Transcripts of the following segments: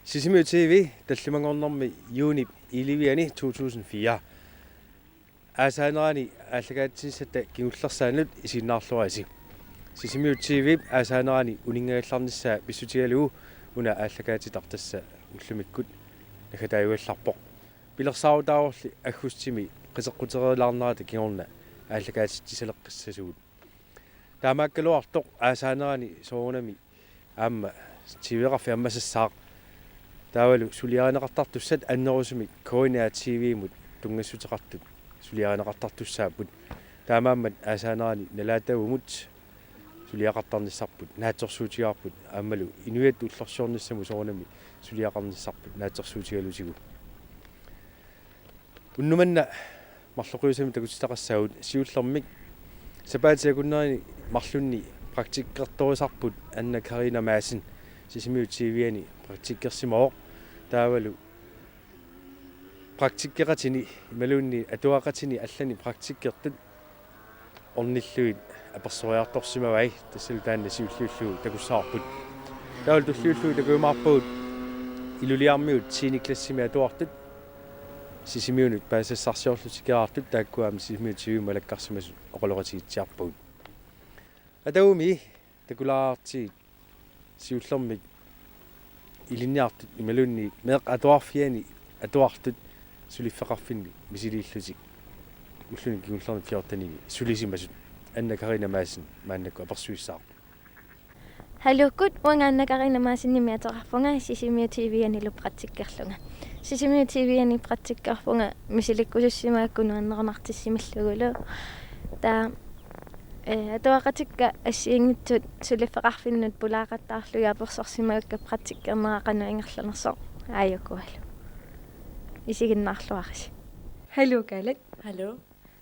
Sisimiu TV таллимангорнэрми юунип иливиани 2004 аасаанерани аллагаатсинсата кигуллерсаанут исиннаарлуаси Sisimiu TV аасаанерани унингаалларниссаа писсутигалугу уна ааллагаатитартасса уллумиккут нахатааюалларпоқ пилерсаавутааорли аггустими қисеққутериилаарнерата кигорна ааллагаатитсалеққиссасугут таамааккалуартоқ аасаанерани соорунами аама тивеқарфи аммасассаақ таавалу сулиаанеқартартуссат аннерусумик коинаа TV-мут тунгассутеқартут сулиаанеқартартуссааппут таамааммат аасаанерани налаатавумут сулиақартарниссарпут наатсорсуутигарпут аамалу инуят уллорсуорниссаму соорнами сулиақарниссарпут наатсорсуутигалусигу уннуманна марлоқиусами такутитақассаагут сиуллермик сапаатиакуннерани марлунни практиккерторисарпут анна Карина Маасин Sisimiu TV-ани практиккерсимаоқ таавалу практиккератини ималуунни атуақатини аллани практиккертут орниллуит аперсориарторсимавай тассалу таанна сиуллиуллугу такуссаарпут таавал туллиуллугу такуумаарпагут илулиармиут тиниклассими атуартут Sisimiunut паасассарсиорлутикераартут тааккуаама Sisimiu TV малаккарсимасут оқолоратигитсиарпагут атауми такулаарти сиуллермик илинниартут ималуунни меэқ атуарфиани атуартут сулиффеқарфинни мисилииллутик уллуни кигуллерни фиортанини сулисимасут анна Карина Маасин мааннакку аперсуиссаа Halukut wanganna Karina Maasinni miateqarfunga Sisimiu TV-ani pratikkkerlunga Sisimiu TV-ani pratikkerfunga misilikkusussimaakkunuannernartissimallugulu taa атуақатикка ассиингитсут сулиффеқарфиннут пулаақаттаарлуга аперсорсимагакка практиккернеқану ингерланерсоо ааюкуалу исигиннаарлуарис халукалат Hallo,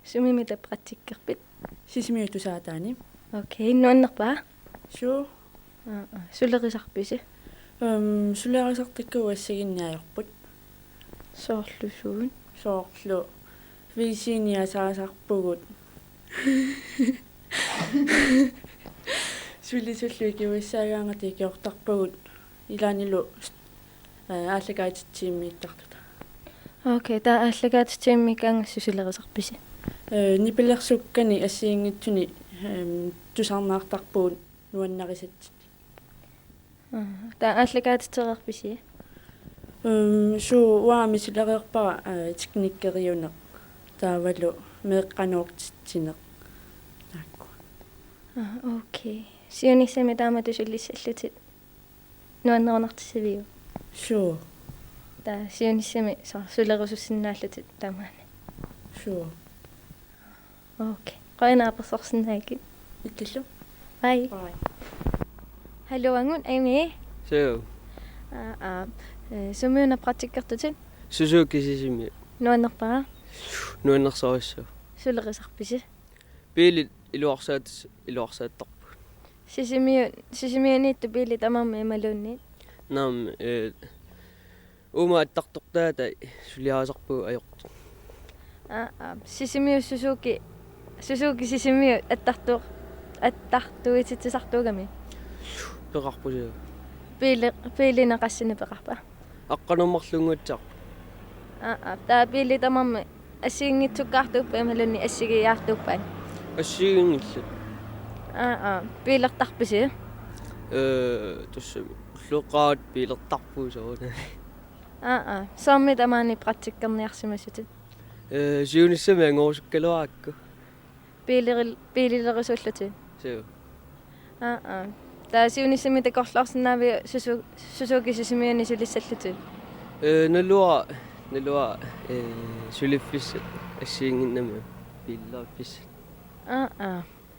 сумимита практиккерпит Sisimiu tusaataani. окей нуаннерпаа Sure. сулерисарписи Sulerisartikku assiginniajorput. соорлусуун Soorlu visiiniasaasarpugut. Sulisullui kiuissaaгаангати киортарпагут илаанилу ааллагаатитсииммииттартута. окей таа аллагаатитсиимми каангасsu сулерисарписи нипилерсуккани ассиингитсуни тусарнаартарпуут нуаннарисат. таа аллагаатитерерписи суу уаами сулериерпара техниккериунеқ таавалу меэққаноортитсинеқ таакку. окей сиониссами таамату суллиссаллутит нуаннернартиссавиу Sure. таа сиониссами сулерусуссиннааллутит таамаани Sure. окей қойнааперсорсинааки Иллу. бай Bye. халуангун ами So, сумиуна практиккертутит Suzuki Sisimiu. нуаннерпаа Nuannersorissu. сулерисарписи Piilit iluarsaattарпу. сисимиунитту пили тамарми ималуунни Naam uma attartortaata suliaasarpu ajoqtu. сисимиу сусуки сисимиу аттартуититсартуугами Peqarpusiu. пилинеқассини пеқарпа Aqqanummarlunguatsaaq. таа пили тамарми ассиингитсуккаартууппа ималуунни ассигиаартууппаан Assiigingillut. пилертарписи Tussami luqaat piilertarpuusoona. сорми тамаани практиккерниарсимасутит Siunissami angorsukkaluaakku. пилилерисуллути So, таа сиунissami такорлаарсинаави сусуки сисимиуни сулиссаллутит nalua suliffissat assiinginnami piillaappisat.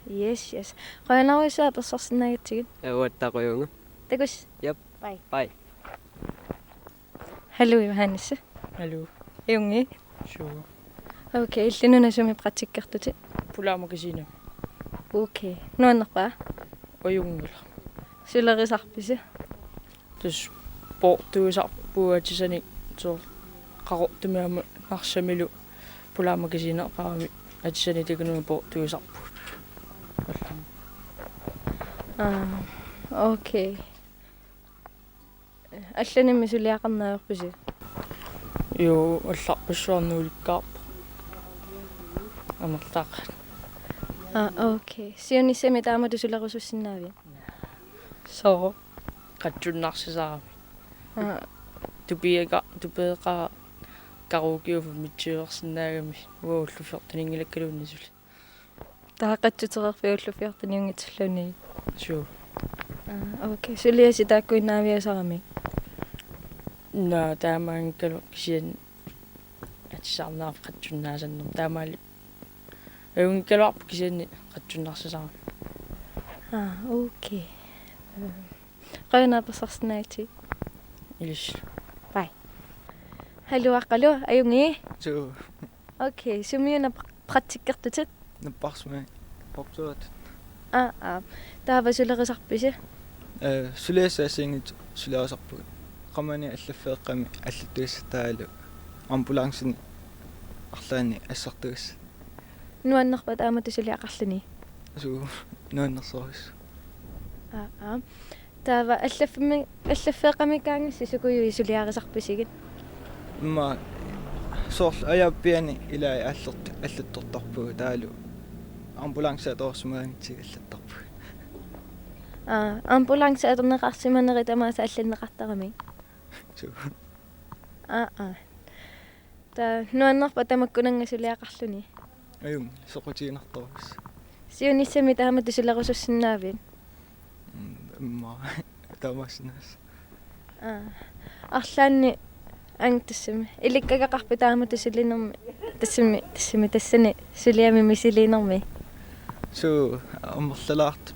yes qoyanaruisаа персорсинаагатсигит Awattaquyunga. такус Yep. Bye. халу Johannes Hallo. юнги Sure. окей иллинуна суми практиккертути Pulaamagasiina. окей нуаннерпаа Ojungula. сулерисарписи Tas portuusarpuatisani so qarortumiamu marsamilu pulaamagasiina qaami atisani tikunu portuusarpu. окей алланимми сулиақарнааварпуси. Ю алларпассуарнууликкаарпо. Амерлаақат. Окей. Сиониссами таамату сулерусуссинаави. Соо қатсуннарсисаарами. Тупеэқа караокеуфу митсиуерсинаагами ууллуфертанингилаккалууннисули. таақатсутеқарфиуллуфиартаниунгитсуллуни. Суу. Окей. Сулиаси тааккуиннаавиасарами. На таамаангкалу кисиан атсаарнаар қатсуннаасаннер таамаали эунгкалуарпу кисианни қатсуннарсисаарами. Окей. Qanaapasarsinnaati. Илис. Halluaqqalu ayungi. Суу Окей. Сумиуна практиккертутит. наппарсуми портуат Таава сулерисарписи. сулиассаасингит сулиарасарпуг qamani аллаффеэкками аллаттуиссатаалу амбулансини арлаани ассартуис Нуаннерпа таамату сулиақарлуни. суу нуаннерсорис Таава аллаффеэкками сисукуйуи сулиарисарписигит. имма сорл аяаппиани илаа аллаттортарпуг таалу амбуланса тоорсумаангитсиг аллаттарпуг Амбуланс атернеқарсиманери тамааса алланнеқартарами. суу Та нуаннерпа тамаккунанга сулиақарлуни. аюм соқутиинарторус Сиониссами таамату сулерусуссиннаавит. имма тамаснаас Арлаанни ангтассами иликкагақарпи таамату сулинерми тассами тассани сулиами мисилинерми. суу аммерлалаарт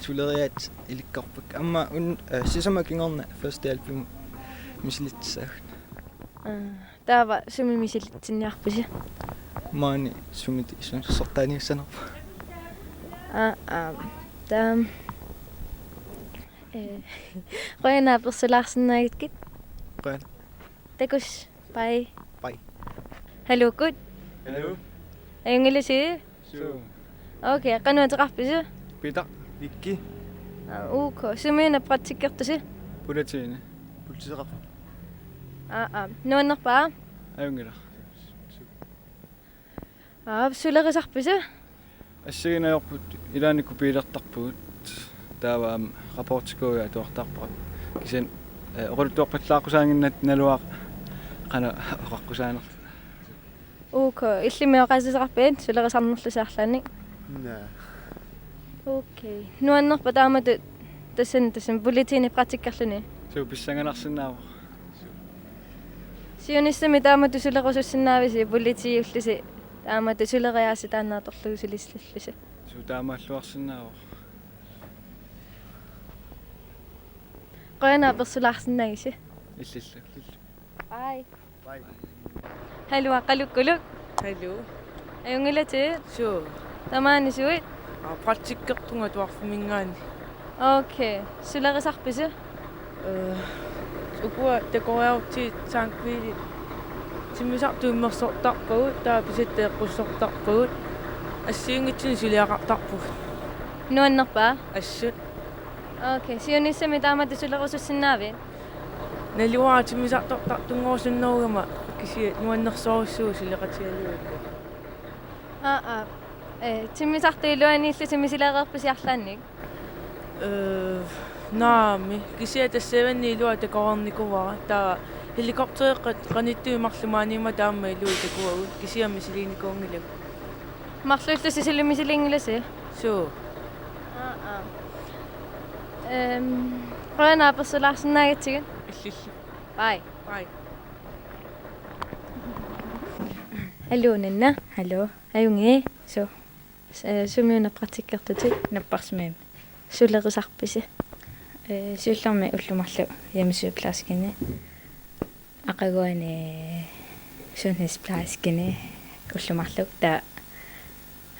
сулериат иликкарпак амма сисамакингорна first album мислитсаах Таава суми мисилитсинниарпуси. маани сумити сортааниуссанерпа Таам qanaappersulаарsinnaagit qan takus bye. Hello. Good. Ayungilisi. суу Okay, qanuateqarpisi. пита икки Okay, sumiuna praktikkertusi. пулатиина пултисеқар Nuannerpaa. аюнгила Sulerisarpisi. ассигинаёрпут илааникку пилертарпугут тааваам рапортикуя туартарпа кисен орултуорпаллааққусаангиннат налуаа қана оқаққусаанер Okay, illimiоqaasisaqarpiin sulerisarnerlusaarlaanник. Okay. Nuannerpa taamatu tassan bulletini praktikkerluni. суу писсанганарсинаава Sionissami taamatu sulerusussinnaavisi bulletiiullusi таамату сулериааси тааннааторлугусилисллуси. суу таамааллуарсинаава qanaappersulаарsinnaagisi. иллиллу Bye. Hallo, qalukkuluk. Hallo. Ayungilati. Суу. Tamaani suit. Praktikkertunga tuarfumingaani. Okay. Sulerisarpisi. Ukua tekoraarti sankviili тиммисартуиммерсортарпагут тааписаттеэққуссортарпагут ассиингитсини сулиақартарпуг Nuannerpaa. ассут Okay. Sionissami taamatu sulerusussinnaavi. налуаа тиммисартортартунгоорсиннеругама киси нуаннерсооруссуу сулеқатиалуа Timmisartuiluaniillu timmisilaareerpisiarlaannik. наами кисиа тассаванни илуа такорникувара таа helikoptereqqat qanittuimarlumaaniima taamma ilui takuagut kisiammi siliinikуунгилак Marluullusi sillumisiliingilasi. суу qanaappersulаарsinnaagitsigit. иллиллу Bye. бай Hallo Nanna. Hallo. Ayungi. So. Sumiuna praktikkertutik napparsmiim. Sulerisarpisi. Suullermi ullumarlu yamisuuklaaskini. Aqaguani sunnisplaaskini ullumarlu ta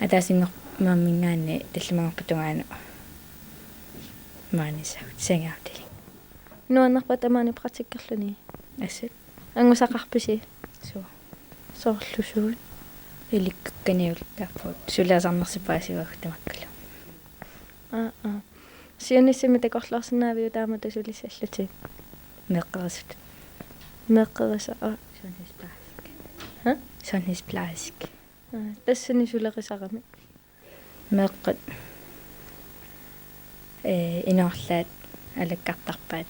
ataasingermaammingaani tallumangerputungaanu. Maanisa sengaartili. Nuannerpa tamaani praktikkerluni. Assut. Angusaqarpisi. So. Soorlusuut. Ilikkaniultaappuut suliasarnersipaasiuagtamakkalu. Sionissimi takorlaarsinaaviu taamatu sulissalluti. meqqerisut meqqerisa sundhedsplejerske Hæ? Sundhedsplejerske тассани сулеқисарами meqqat инорлаат алаккартарпаат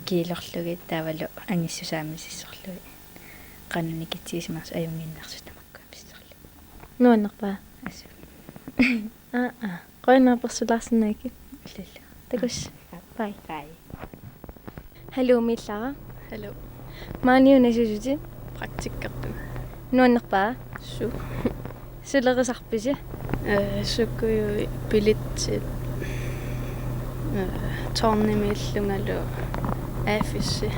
киилерлугит таавалу ангиссусаамисиссорлуги qannunikittiisimaars ajunginnersu tamakka pissarlu нуаннерпаа асу qoinaapersulаарsinnaaki иллалла такус бай бай халу миллара Hallo. маниунасусути Praktikkertum. нуаннерпаа Su. сулерисарписи Sukkuju bilitsit. Tornimillungalu. Afissi.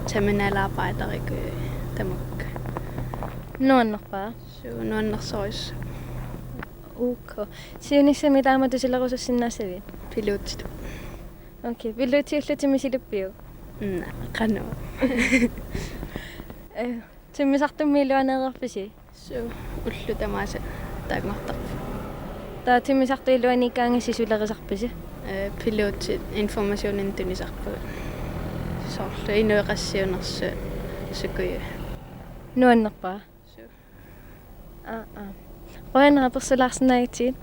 Terminalarbejder Danmark. нуаннерпаа Su nuannersois. уко сиунissami тааматусилерусассиннаассави Pilot. окей виллуутиуллутими силуппиу Na, kanu. тиммисартуммилуанеерписи Su ullu tamasa taagmartar. таа тиммисартуилуаникаангасси сулерисарписи Pilotit informationen tunisarpu. Sorlu inueqassiunersu sukkuju. нуаннерпаа Su. qoinaapersulаарsinnaagитсигит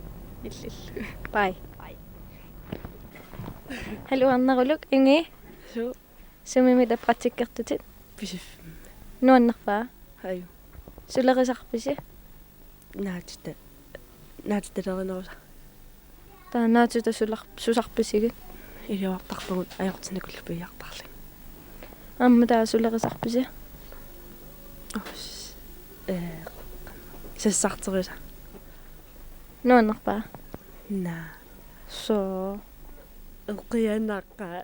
Illillu. бай халу арнерулук инги Su. сумимита практиккертутит Pisif. нуаннерпаа Haju. сулерисарписи Naatitalernerus. таанаатута сусарписигит Илуартарпагут ajortinakullupiartarling. амма таа сулерисарписи Sassarterisa. нуаннерпаа Na. соо Uqiannaqqaa.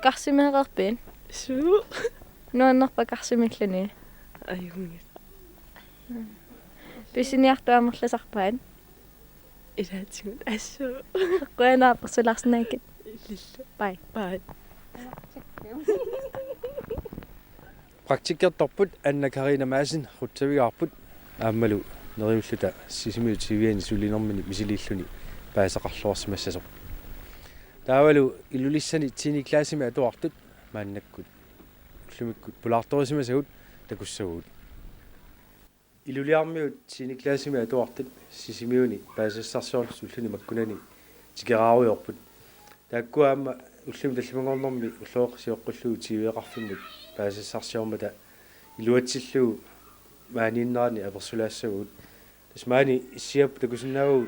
карсимеэрерпин Su. нуаннерпа карсимиллани Ajungit. писиниартуамерласарпаан Ilaatigut assu. qoinaapersulаарsinnaagит Illillu. бай Bye. Praktikkertorput Anna Karina Madsen ruttavigaarput aammalu neriulluta sisimiutiviani sulinermini misililluni paasaqarluarsimassasoq taavalu ilulissani tiini klaasimi atuartut maannakkut ullumikkut pulaartorisimasagut takussagut iluliarmiut tiini klaasimi atuartut sisimiuni paasassarsuarlu sulluni makkunani tikeraariorput taakkuaamma ullumi tallimangornermi ulluoqsiоққуллугу тивиеқарфиммут паасассарсиормата илуатсиллугу мааниннерани аперсулаассагут тасмаани иссиап такусиннаагу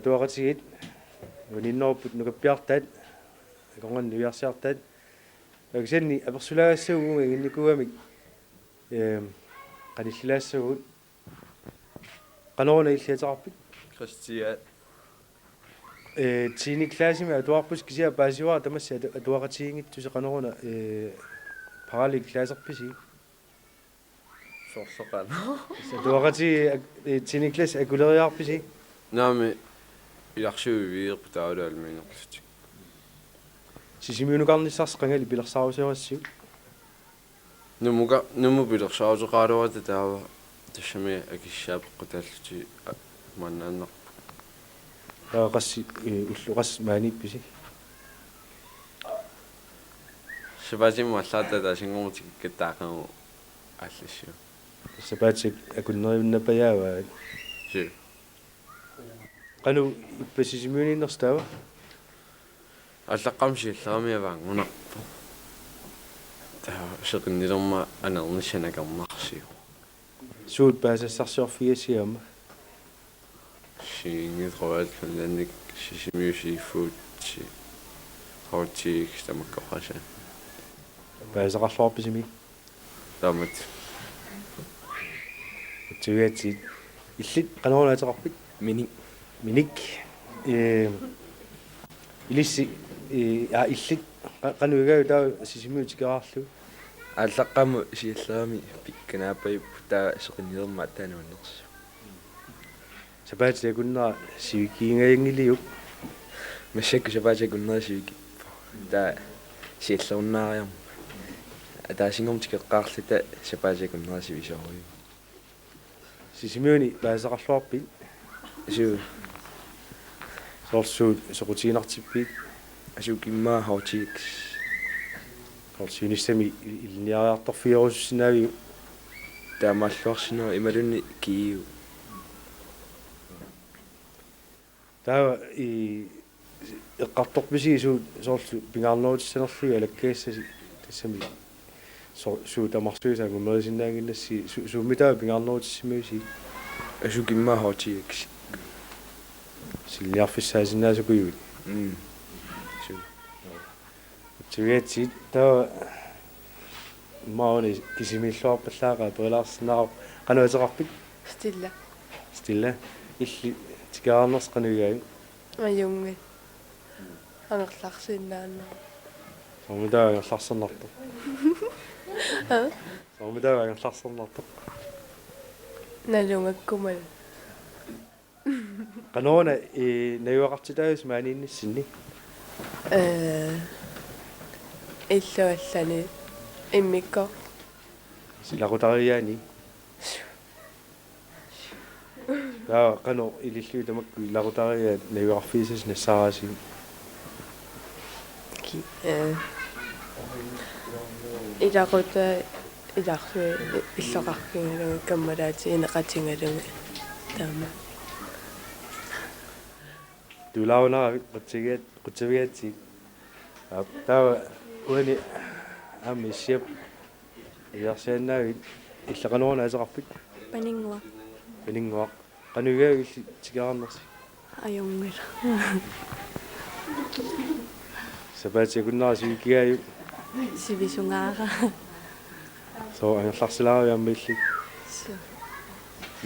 туақатигит униннерпут нукаппиартаат аконган нуиарсиартаат аксанни аперсулаассагуга гинникуамик каниллилаассагут канорна иллиатаарпит Christian tiini klaasimi atuarpus kisia paasiwa tamassa atuaqatiingittu seqanoruna paralik klaaserpisi Sorsoqan. atuaqati tiini klaas akuleriarpisi Nami ilarsuuviirputaalualmiinerlustik. sisimiunuqarnissarseqangali pilersaarusiuassiu Numu pilersaaruteqaaluarata taava tassami akissaapeqqutaalluti mannaanneq. qassi ulluqas maanippisi Sipaasimma allaata taasingormutik kattaaqamu аллассу. сапаатик акуннериуннапаяава Су. qanu иппасисимиуниннерстава аллаққамсиалларамиаваангунарпу. таа сеқиннилерма анернissанакарнарсиу. суут паасассарсиорфиасиама Сингитрувал фанланник сисимиусифуут си хортик тамаккоқаса. паасақарлуарписими Тамат тивиати иллит qanорулаатеқарпит миник илисси иллит qanуигау таа сисимиутикераарлу аллаққаму сиаллерами пикканааппайппу таа сеқиннерма таануаннерсу сапаати акуннера сивикиингаангилиук массакку сапаати куннерсивики таа сиаллеруннаариарма атаасингормтикеққарлита сапаати куннерсивисоориу сисимиуни паасақарлуарпит суу сорсуут соқутиинартиппит asukimmaa hautiiks Horsyunissami ilniariartorfiorussinaavi taamaalluarsinaa imalunni kiiu taa eqqartorpisi soorlu pingaarnuutissanerlui alakkeassasi tassami suutamarsuusaangu merisinnaanginnassi suummitaa pingaarnuutissimiusi asukimmaa hautiiks silniarfissaasinnaasukuyui Tivietsi taa mauni kisimilluarpallaaqa perilaarsinnaaq qanuateqarpit stilla illi tikaarners qanuyaagi ajungi anerlarsinnaanna Soomidaagangerlarsernartu Soomidaagangerlarsernartu nalungakkumal qanuuna nayuaqartitaayus maaniinnissinni illuallani immikko silaqutariyaani taa qanu ilillui tamakku ilaqutariya nayuaqarfiisas nassaraasi ilaquta ilarsu illoqarkingalunga kammalaati ineqatingalunga taama tulaunara qutigiatsi taa wani amisiap iarsiannaagi иллaqanuuna aseqarpit Paningwa. paninguaq qanugaagi illi tikaarnersi Ajungila. sapaatiakunnaarasiukigaaju Sivisungaara. so angerlarsilaariamma illi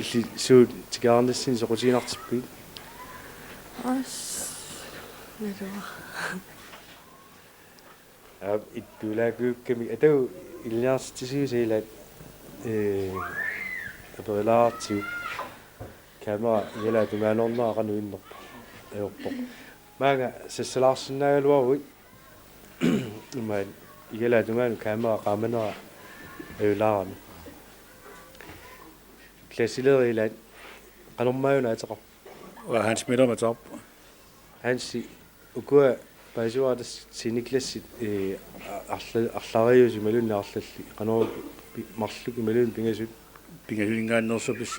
illi suut tikaarnissin soqutiinartippiit Nalua. ittulaakuukkami atau ilniarsitisuusiilaat aperilaartiu kamera ialaatumaanernaa qanuinnerpa ajorpoq maanga sassalaarsinnaaгаluарui имаан игалаатумаану камера qaamанера аюлаарами классилериилаат qanormaajuna ateqar Og Hans Møller med top. Hansi ukua paisuatas siniklassit арлариуси малунна арлалли qanor marluki malun pingasut Pingahylingaannersupis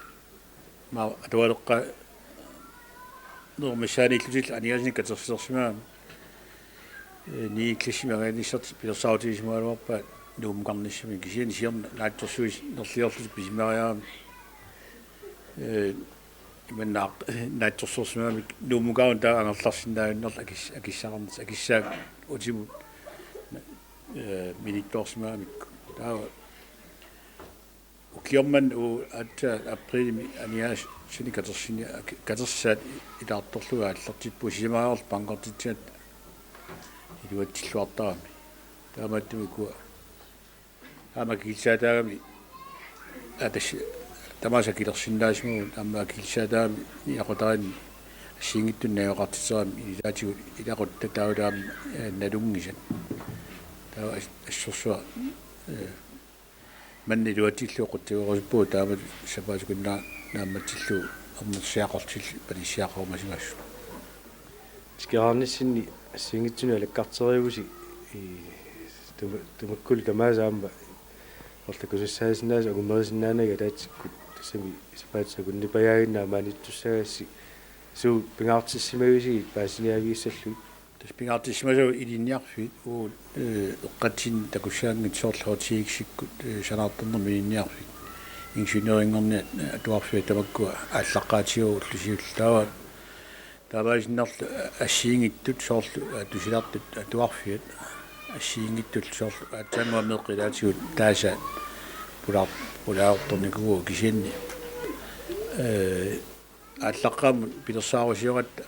ma atualeqqa normissaaнииллутил аниасник катерсерсимаами клиссимагаанissert пилерсаутисимаалуарпаат нуумқарниссами кисиани сиерна наатторсуис нерлиорлут писимариаами иманнаақ наатторсерсимаами нуумукаун таа ангерларсинаагиннерла акиссақарнис акиссаак утимут минитторсимаами таа ukkiorman u atta aprili anias sini katersini katerssaat ilaartorluga аллартиппу симаарл панкортитсиат илуатсиллуартарами тааматтуми куа ама килсаатаагами аташ тамаса килерсиннаасмуу амма килсаатаагами иақутарани ассиингиттуннаёқартисерами илаатигу илақут татаулаами налунгисат таа ассорсуа манни луатиллуоқутсуорусуппуу таамат сапаасукуннаа наамматиллу аммерсиақортил палиссиақормасимассу тикаарниссинни ассингитсуни алаккартериуси тумаккул тамаасаамма орлакусассаасинаас агумерисиннаанага таатсиккут тассами сапаатсакунни паяагиннаа маниттуссагасси суу пингаартиссимависи паасиниавииссаллуи таспингаартиссимасу илинниарфит уу эққатсин такуссаангит соорлоотииксиккут санаарторнерми илинниарфит инженерингорни атуарфит тамаккуа ааллаққаатиу уллусиуллаава тааваасиннарлу ассиингиттут соорлу тусилаартут атуарфит ассиингиттут соорлу атсаамуамеэққилаатигут тааса пулаарторникугу кисианни ааллаққаам пилерсаарусиоратта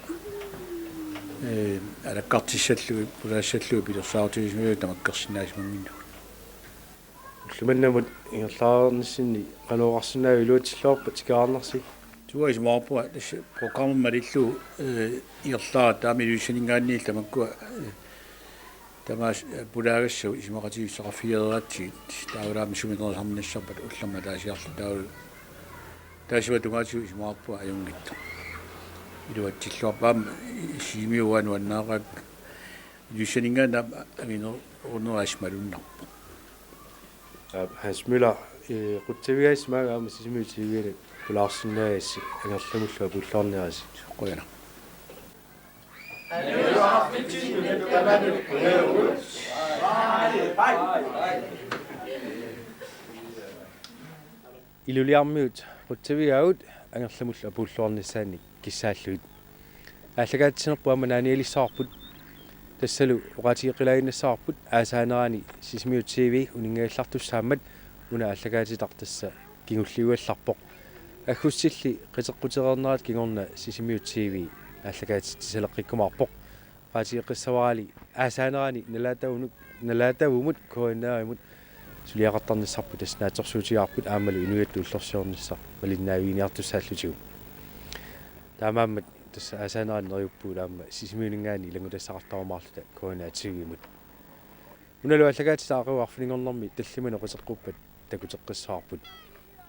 алаккартиссаллуи пулаассаллуи пилерсаартигисмиу тамаккерсинаасмангинну уллуманнамут ингерлаарнссинни кануоқарсинаа илуатсиллуарпа тикаарнерси туais маапуа тасса программ малиллу иерлаа таамилуиссанингаанниил тамаккуа тамаас пулаагассу исмақатигиссақарфиераатсигит таулаами суминерсарнассарпат уллерма таасиарлу таасива тугаатигу исмаапуа аюнгитта илуатсиллуарпаама симиуан уаннаараак юшинингаана агино орнуаасмалуннарпо Hans Møller qutsavigaas maagaama sisimiutigiile pulaarsinnaagaassi angerlamullu pulloorniaasi qoyana iluliarmiut qutsavigaut angerlamullu pulloornissaani kissaalluit ааллагаатсинерпу амананиалиссаарпут тассалу оqatiiqilaginnassаарput аасаанерани сисмиу TV унингааллартуссаамат уна аллагаатитартасса кигуллиуалларпоq аггуссилли qiteqqutereernerat kingorna сисмиу TV аллагаатитсалеққиккумаарпоq qatiiqissаварали аасаанерани налаатавумут коинааримут сулиақартарниссарпу таснаатерсуутигарпут аамалу инуятту уллорсиорниссар малиннаавиниартуссааллутигу таамааммат тасса аасаанерани нериуппуулаама сисимиунингаани лагутассақартарумаарлута коинаатигимут уналу аллагаатисааруарфинингорнэрми таллимана qusеққуппат такутеққиссаарпут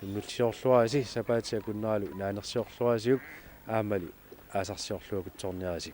иннулсиорлуаси сапаатиа куннаалу наанерсиорлуасиук аамали аасарсиорлуакутсорниараси